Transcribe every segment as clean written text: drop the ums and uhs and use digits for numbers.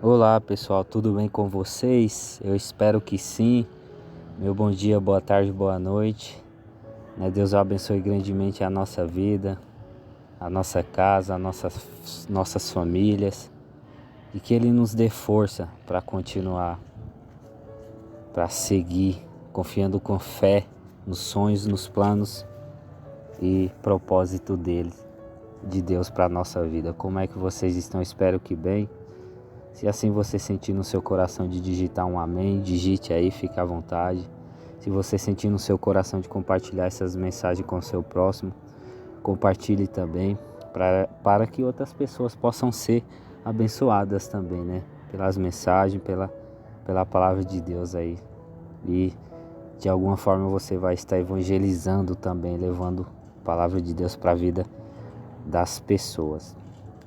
Olá pessoal, tudo bem com vocês? Eu espero que sim. Meu bom dia, boa tarde, boa noite. Deus abençoe grandemente a nossa vida, a nossa casa, nossas famílias e que Ele nos dê força para continuar, para seguir, confiando com fé nos sonhos, nos planos e propósito de Deus para a nossa vida. Como é que vocês estão? Espero que bem. Se assim você sentir no seu coração de digitar um amém, digite aí, fique à vontade. Se você sentir no seu coração de compartilhar essas mensagens com o seu próximo, compartilhe também, para que outras pessoas possam ser abençoadas também, né? Pelas mensagens, pela palavra de Deus aí. E de alguma forma você vai estar evangelizando também, levando a palavra de Deus para a vida das pessoas.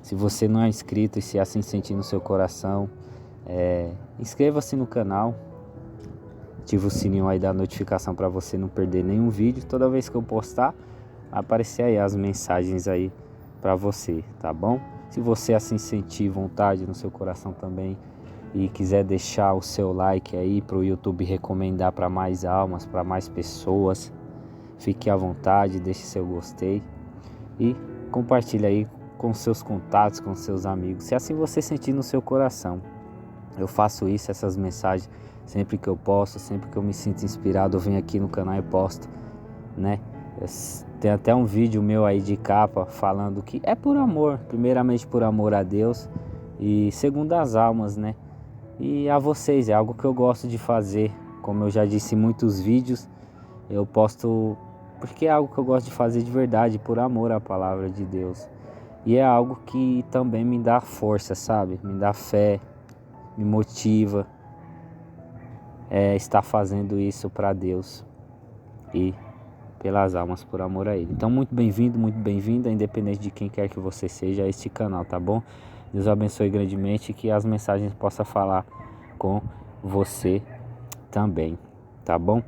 Se você não é inscrito e se assim sentir no seu coração, inscreva-se no canal, ative o sininho aí da notificação para você não perder nenhum vídeo. Toda vez que eu postar, vai aparecer aí as mensagens aí para você, tá bom? Se você assim sentir vontade no seu coração também e quiser deixar o seu like aí para o YouTube recomendar para mais almas, para mais pessoas, fique à vontade, deixe seu gostei e compartilhe aí com seus contatos, com seus amigos, se assim você sentir no seu coração. Eu faço isso, essas mensagens, sempre que eu posso, sempre que eu me sinto inspirado, eu venho aqui no canal e posto, né? Tem até um vídeo meu aí de capa falando que é por amor, primeiramente por amor a Deus e segundo as almas, né? E a vocês, é algo que eu gosto de fazer, como eu já disse em muitos vídeos, eu posto porque é algo que eu gosto de fazer de verdade, por amor à palavra de Deus. E é algo que também me dá força, sabe? Me dá fé, me motiva estar fazendo isso para Deus e pelas almas, por amor a Ele. Então, muito bem-vinda, independente de quem quer que você seja, a este canal, tá bom? Deus abençoe grandemente e que as mensagens possam falar com você também, tá bom?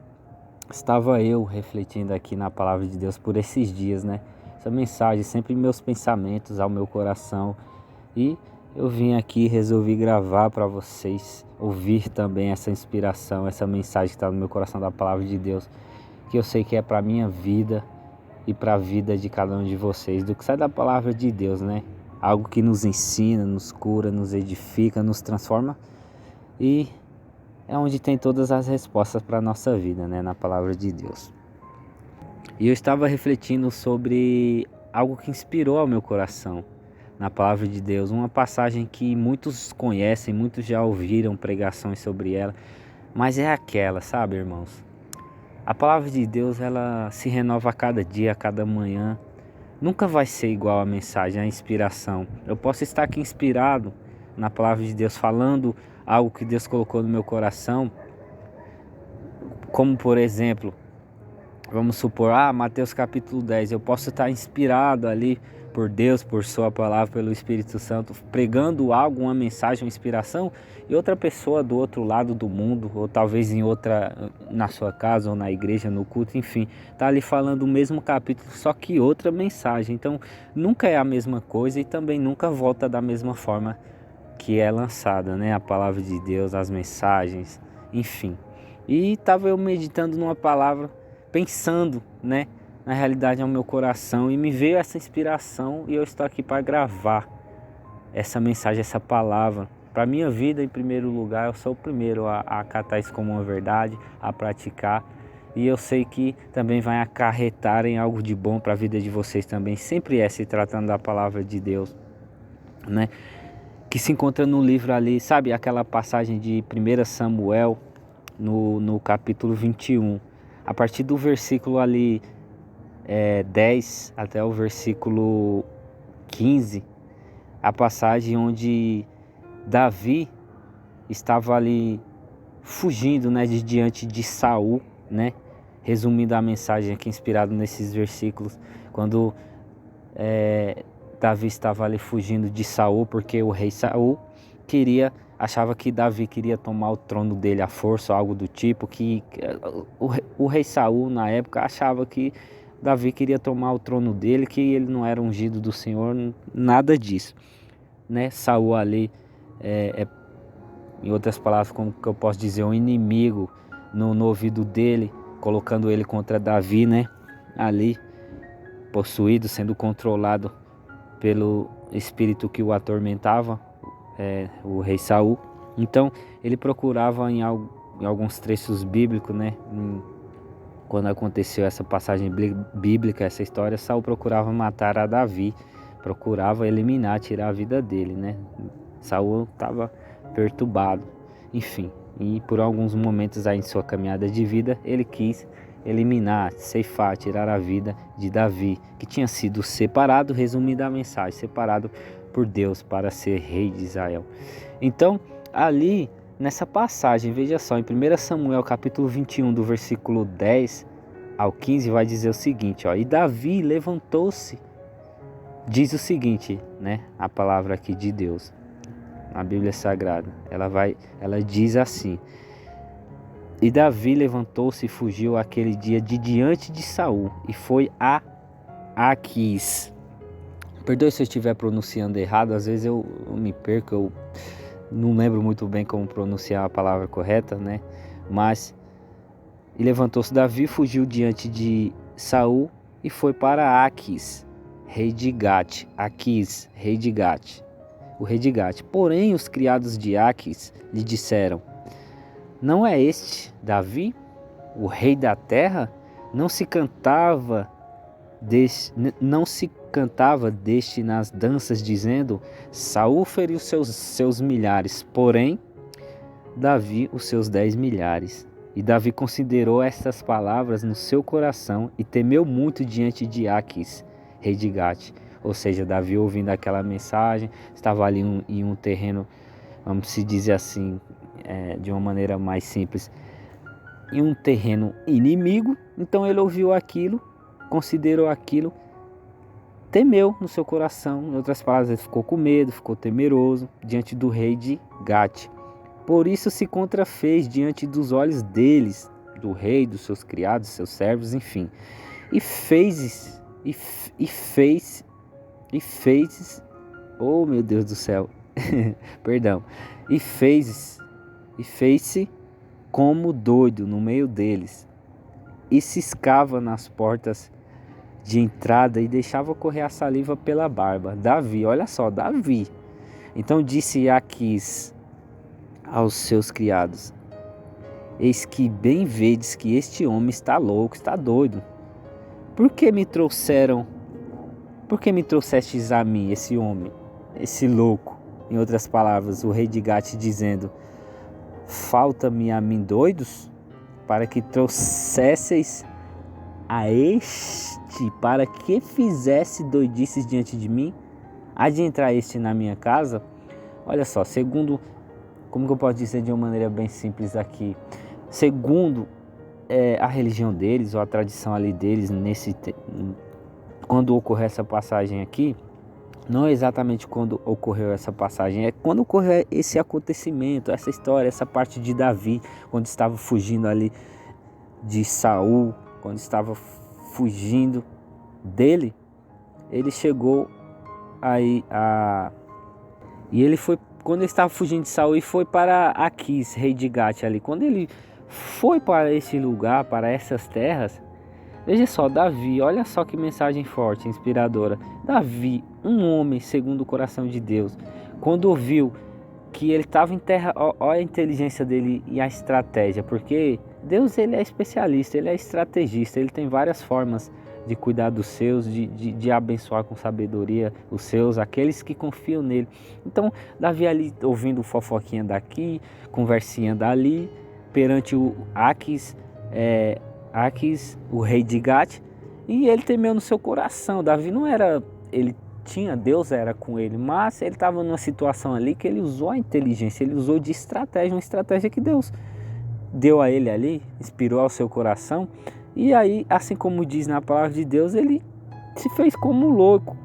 Estava eu refletindo aqui na palavra de Deus por esses dias, né? Essa mensagem sempre em meus pensamentos, ao meu coração. E eu vim aqui e resolvi gravar para vocês ouvir também essa inspiração, essa mensagem que está no meu coração da palavra de Deus, que eu sei que é para minha vida e para a vida de cada um de vocês, do que sai da palavra de Deus, né? Algo que nos ensina, nos cura, nos edifica, nos transforma e é onde tem todas as respostas para a nossa vida, né? Na palavra de Deus. E eu estava refletindo sobre algo que inspirou ao meu coração na palavra de Deus, uma passagem que muitos conhecem, muitos já ouviram pregações sobre ela, mas é aquela, sabe, irmãos? A palavra de Deus, ela se renova a cada dia, a cada manhã. Nunca vai ser igual a mensagem, a inspiração. Eu posso estar aqui inspirado na palavra de Deus, falando algo que Deus colocou no meu coração, como por exemplo, vamos supor, Mateus capítulo 10, eu posso estar inspirado ali por Deus, por sua palavra, pelo Espírito Santo, pregando algo, uma mensagem, uma inspiração, e outra pessoa do outro lado do mundo, ou talvez em outra, na sua casa, ou na igreja, no culto, enfim, está ali falando o mesmo capítulo, só que outra mensagem. Então, nunca é a mesma coisa e também nunca volta da mesma forma que é lançada, né? A palavra de Deus, as mensagens, enfim. E estava eu meditando numa palavra, pensando, né, na realidade ao meu coração, e me veio essa inspiração e eu estou aqui para gravar essa mensagem, essa palavra. Para minha vida, em primeiro lugar, eu sou o primeiro a acatar isso como uma verdade, a praticar. E eu sei que também vai acarretar em algo de bom para a vida de vocês também. Sempre é se tratando da palavra de Deus, né? Que se encontra no livro ali, sabe aquela passagem de 1 Samuel, no capítulo 21. A partir do versículo ali 10 até o versículo 15, a passagem onde Davi estava ali fugindo, né, de diante de Saul, né? Resumindo a mensagem aqui, inspirado nesses versículos, quando Davi estava ali fugindo de Saul, porque o rei Saul achava que Davi queria tomar o trono dele à força, ou algo do tipo, que o rei Saul na época achava que Davi queria tomar o trono dele, que ele não era ungido do Senhor, nada disso, né? Saul ali em outras palavras, como que eu posso dizer, um inimigo no ouvido dele, colocando ele contra Davi, né? Ali, possuído, sendo controlado pelo espírito que o atormentava, o rei Saul. Então ele procurava em alguns trechos bíblicos, né? Quando aconteceu essa passagem bíblica, essa história, Saul procurava matar a Davi, procurava eliminar, tirar a vida dele, né? Saul estava perturbado, enfim. E por alguns momentos aí em sua caminhada de vida, ele quis eliminar, ceifar, tirar a vida de Davi, que tinha sido separado, resumindo a mensagem, separado por Deus para ser rei de Israel. Então, ali nessa passagem, veja só, em 1 Samuel capítulo 21, do versículo 10 ao 15, vai dizer o seguinte, ó: e Davi levantou-se, diz o seguinte, né, a palavra aqui de Deus, a Bíblia Sagrada, ela diz assim: e Davi levantou-se e fugiu aquele dia de diante de Saul, e foi a Aquis. Perdoe se eu estiver pronunciando errado, às vezes eu me perco, eu não lembro muito bem como pronunciar a palavra correta, né? Mas, e levantou-se Davi, fugiu diante de Saul e foi para Aquis, rei de Gate. Aquis, rei de Gate, o rei de Gate. Porém, os criados de Aquis lhe disseram: não é este Davi, o rei da terra? Não se cantava deste nas danças, dizendo: Saul feriu seus milhares, porém Davi os seus 10 milhares. E Davi considerou estas palavras no seu coração e temeu muito diante de Aquis, rei de Gate. Ou seja, Davi, ouvindo aquela mensagem, estava ali em um terreno, vamos se dizer assim, de uma maneira mais simples, em um terreno inimigo. Então ele ouviu aquilo, considerou aquilo, temeu no seu coração. Em outras palavras, ele ficou com medo, ficou temeroso diante do rei de Gate. Por isso se contrafez diante dos olhos deles, do rei, dos seus criados, seus servos, enfim. E fez, oh meu Deus do céu, perdão. E fez-se como doido no meio deles, e ciscava nas portas de entrada e deixava correr a saliva pela barba. Davi, olha só, Davi. Então disse Aquis aos seus criados: eis que bem vedes que este homem está louco, está doido. Por que me trouxestes a mim esse homem, esse louco? Em outras palavras, o rei de Gate dizendo: falta-me a mim doidos, para que trouxesseis a este, para que fizesse doidices diante de mim? Há de entrar este na minha casa? Olha só, segundo, como que eu posso dizer de uma maneira bem simples aqui, segundo a religião deles, ou a tradição ali deles, quando ocorreu essa passagem aqui, não é exatamente quando ocorreu essa passagem, é quando ocorreu esse acontecimento, essa história, essa parte de Davi, quando estava fugindo ali de Saul, quando estava fugindo dele, ele chegou aí e ele foi, quando ele estava fugindo de Saul, e foi para Aquis, rei de Gate ali. Quando ele foi para esse lugar, para essas terras, veja só, Davi, olha só que mensagem forte, inspiradora. Davi, um homem segundo o coração de Deus, quando ouviu que ele estava em terra, olha a inteligência dele e a estratégia, porque Deus, ele é especialista, ele é estrategista, ele tem várias formas de cuidar dos seus, de abençoar com sabedoria os seus, aqueles que confiam nele. Então, Davi ali ouvindo fofoquinha daqui, conversinha dali, perante o Aquis, o rei de Gate, e ele temeu no seu coração. Davi não era, ele tinha, Deus era com ele, mas ele estava numa situação ali que ele usou a inteligência, ele usou de estratégia, uma estratégia que Deus deu a ele ali, inspirou ao seu coração. E aí, assim como diz na palavra de Deus, ele se fez como um louco,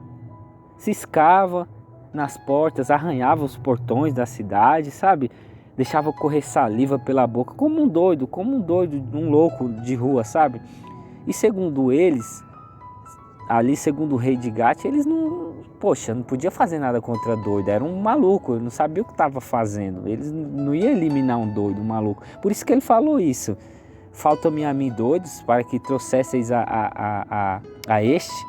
ciscava nas portas, arranhava os portões da cidade, sabe? Deixava correr saliva pela boca, como um doido, um louco de rua, sabe? E segundo eles, ali, segundo o rei de Gate, eles não podia fazer nada contra doido, era um maluco, ele não sabia o que estava fazendo, eles não iam eliminar um doido, um maluco. Por isso que ele falou isso: faltam-me a mim doidos, para que trouxesseis a este,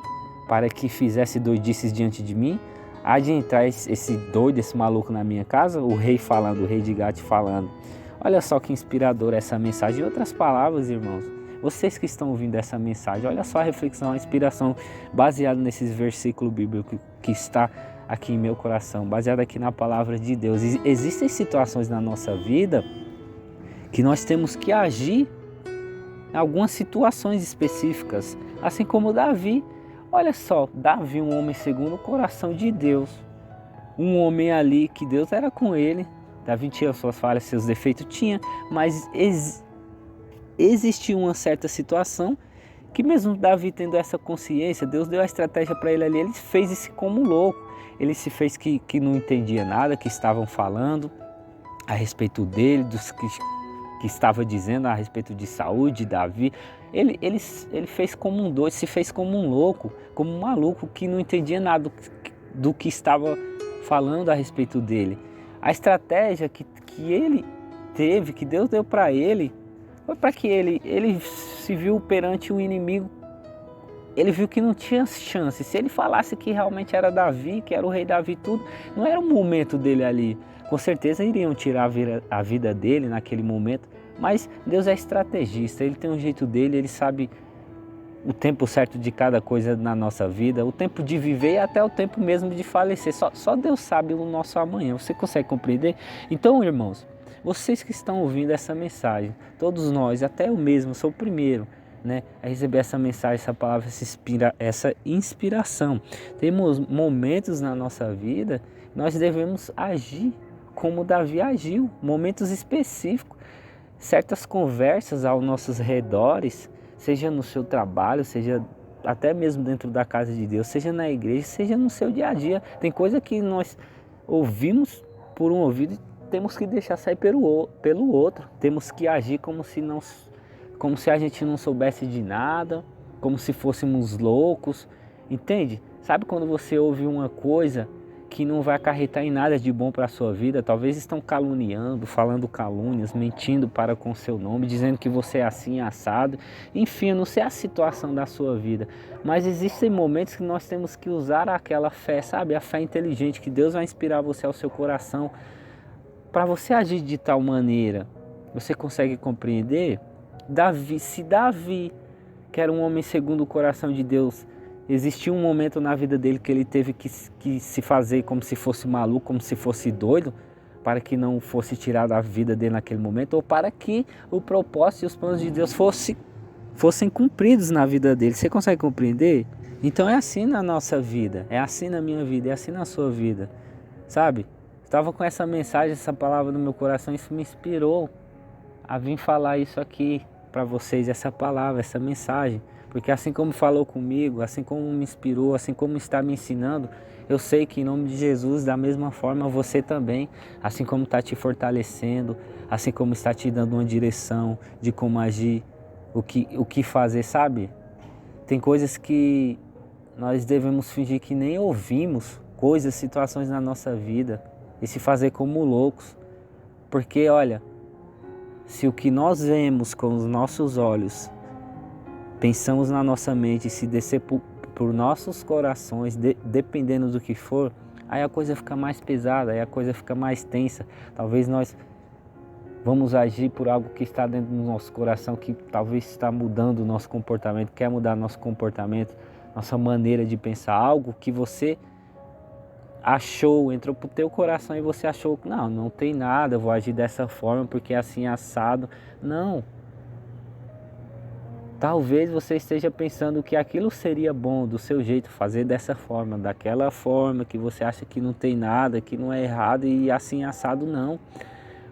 para que fizesse doidices diante de mim. Há de entrar esse doido, esse maluco na minha casa? O rei falando, o rei de Gate falando. Olha só que inspiradora essa mensagem. Em outras palavras, irmãos, vocês que estão ouvindo essa mensagem, olha só a reflexão, a inspiração baseada nesses versículos bíblicos que está aqui em meu coração, baseado aqui na palavra de Deus. Existem situações na nossa vida que nós temos que agir em algumas situações específicas, assim como Davi. Olha só, Davi, um homem segundo o coração de Deus, um homem ali que Deus era com ele. Davi tinha suas falhas, seus defeitos, tinha, mas existia uma certa situação que mesmo Davi tendo essa consciência, Deus deu a estratégia para ele ali, ele fez isso como louco, ele se fez que não entendia nada, que estavam falando a respeito dele, dos que estava dizendo a respeito de Saul, de Davi. Ele fez como um doido, se fez como um louco, como um maluco que não entendia nada do que estava falando a respeito dele. A estratégia que ele teve, que Deus deu para ele, foi para que ele se viu perante o inimigo. Ele viu que não tinha chance. Se ele falasse que realmente era Davi, que era o rei Davi, tudo, não era o momento dele ali. Com certeza iriam tirar a vida dele naquele momento. Mas Deus é estrategista, Ele tem um jeito dele, Ele sabe o tempo certo de cada coisa na nossa vida, o tempo de viver e até o tempo mesmo de falecer. Só Deus sabe o nosso amanhã. Você consegue compreender? Então, irmãos, vocês que estão ouvindo essa mensagem, todos nós, até eu mesmo, sou o primeiro, né, a receber essa mensagem, essa palavra, essa inspiração. Temos momentos na nossa vida, nós devemos agir como Davi agiu, momentos específicos. Certas conversas aos nossos redores, seja no seu trabalho, seja até mesmo dentro da casa de Deus, seja na igreja, seja no seu dia a dia. Tem coisa que nós ouvimos por um ouvido e temos que deixar sair pelo outro. Temos que agir como se a gente não soubesse de nada, como se fôssemos loucos, entende? Sabe quando você ouve uma coisa que não vai acarretar em nada de bom para a sua vida? Talvez estão caluniando, falando calúnias, mentindo para com o seu nome, dizendo que você é assim, assado. Enfim, eu não sei a situação da sua vida, mas existem momentos que nós temos que usar aquela fé, sabe? A fé inteligente, que Deus vai inspirar você ao seu coração, para você agir de tal maneira. Você consegue compreender? Se Davi, que era um homem segundo o coração de Deus, existiu um momento na vida dele que ele teve que se fazer como se fosse maluco, como se fosse doido, para que não fosse tirado a vida dele naquele momento, ou para que o propósito e os planos de Deus fossem cumpridos na vida dele. Você consegue compreender? Então é assim na nossa vida, é assim na minha vida, é assim na sua vida, sabe? Estava com essa mensagem, essa palavra no meu coração, isso me inspirou a vir falar isso aqui para vocês, essa palavra, essa mensagem. Porque assim como falou comigo, assim como me inspirou, assim como está me ensinando, eu sei que em nome de Jesus, da mesma forma, você também, assim como está te fortalecendo, assim como está te dando uma direção de como agir, o que fazer, sabe? Tem coisas que nós devemos fingir que nem ouvimos, coisas, situações na nossa vida, e se fazer como loucos. Porque, olha, se o que nós vemos com os nossos olhos, pensamos na nossa mente, se descer por nossos corações, dependendo do que for, aí a coisa fica mais pesada, aí a coisa fica mais tensa. Talvez nós vamos agir por algo que está dentro do nosso coração, que talvez está mudando o nosso comportamento, quer mudar nosso comportamento, nossa maneira de pensar, algo que você achou, entrou pro teu coração e você achou que não tem nada, eu vou agir dessa forma porque é assim assado. Não. Talvez você esteja pensando que aquilo seria bom do seu jeito, fazer dessa forma, daquela forma que você acha que não tem nada, que não é errado e assim assado não.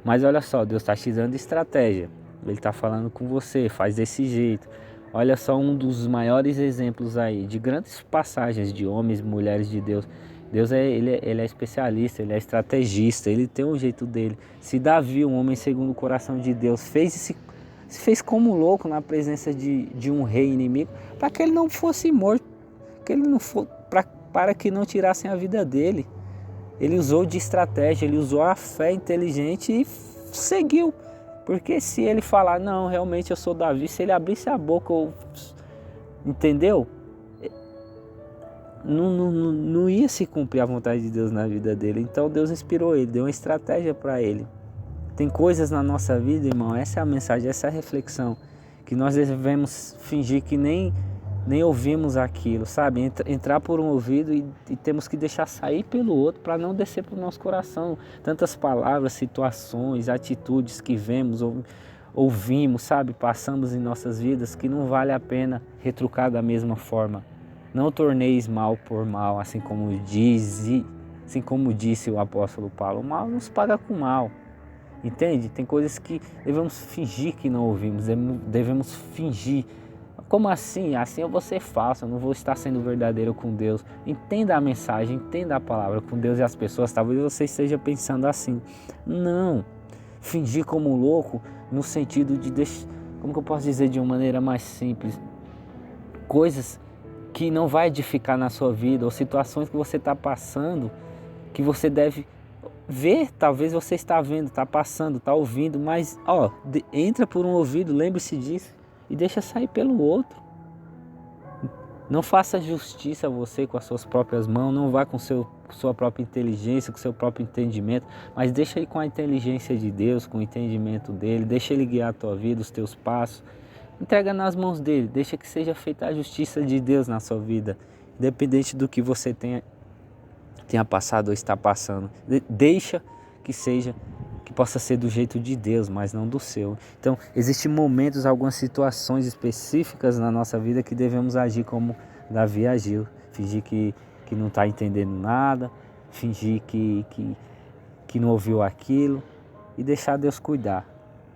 Mas olha só, Deus está te dando estratégia, Ele está falando com você, faz desse jeito. Olha só um dos maiores exemplos aí, de grandes passagens de homens e mulheres de Deus. Deus ele é especialista, Ele é estrategista, Ele tem um jeito dele. Se Davi, um homem segundo o coração de Deus, se fez como louco na presença de um rei inimigo, para que ele não fosse morto, que ele não for, para que não tirassem a vida dele. Ele usou de estratégia, ele usou a fé inteligente e seguiu. Porque se ele falar, não, realmente eu sou Davi, se ele abrisse a boca, entendeu? Não ia se cumprir a vontade de Deus na vida dele. Então Deus inspirou ele, deu uma estratégia para ele. Tem coisas na nossa vida, irmão, essa é a mensagem, essa é a reflexão, que nós devemos fingir que nem ouvimos aquilo, sabe? Entrar por um ouvido e temos que deixar sair pelo outro para não descer para o nosso coração. Tantas palavras, situações, atitudes que vemos, ouvimos, sabe? Passamos em nossas vidas que não vale a pena retrucar da mesma forma. Não torneis mal por mal, assim como disse o apóstolo Paulo. O mal nos paga com mal. Entende? Tem coisas que devemos fingir que não ouvimos, devemos fingir. Como assim? Assim eu vou ser falso, eu não vou estar sendo verdadeiro com Deus. Entenda a mensagem, entenda a palavra com Deus e as pessoas. Talvez você esteja pensando assim. Não. Fingir como louco no sentido de como que eu posso dizer de uma maneira mais simples? Coisas que não vai edificar na sua vida, ou situações que você está passando, que você deve ver, talvez você está vendo, está passando, está ouvindo, mas entra por um ouvido, lembre-se disso e deixa sair pelo outro. Não faça justiça a você com as suas próprias mãos, não vá com sua própria inteligência, com seu próprio entendimento, mas deixa ele com a inteligência de Deus, com o entendimento dele, deixa ele guiar a tua vida, os teus passos. Entrega nas mãos dele, deixa que seja feita a justiça de Deus na sua vida, independente do que você tenha passado ou está passando. Deixa que possa ser do jeito de Deus, mas não do seu. Então, existem momentos, algumas situações específicas na nossa vida que devemos agir como Davi agiu. Fingir que não está entendendo nada, fingir que não ouviu aquilo e deixar Deus cuidar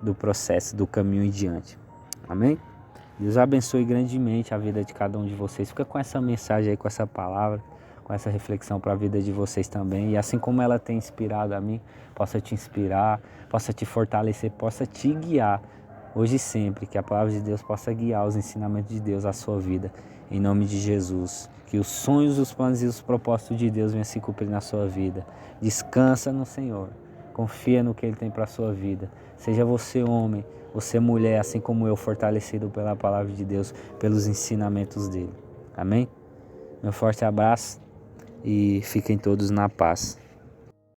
do processo, do caminho em diante. Amém? Deus abençoe grandemente a vida de cada um de vocês. Fica com essa mensagem aí, com essa palavra, com essa reflexão para a vida de vocês também. E assim como ela tem inspirado a mim, possa te inspirar, possa te fortalecer, possa te guiar hoje e sempre. Que a palavra de Deus possa guiar os ensinamentos de Deus à sua vida. Em nome de Jesus. Que os sonhos, os planos e os propósitos de Deus venham se cumprir na sua vida. Descansa no Senhor. Confia no que Ele tem para a sua vida. Seja você homem, você mulher, assim como eu, fortalecido pela palavra de Deus, pelos ensinamentos dele. Amém? Meu forte abraço e fiquem todos na paz.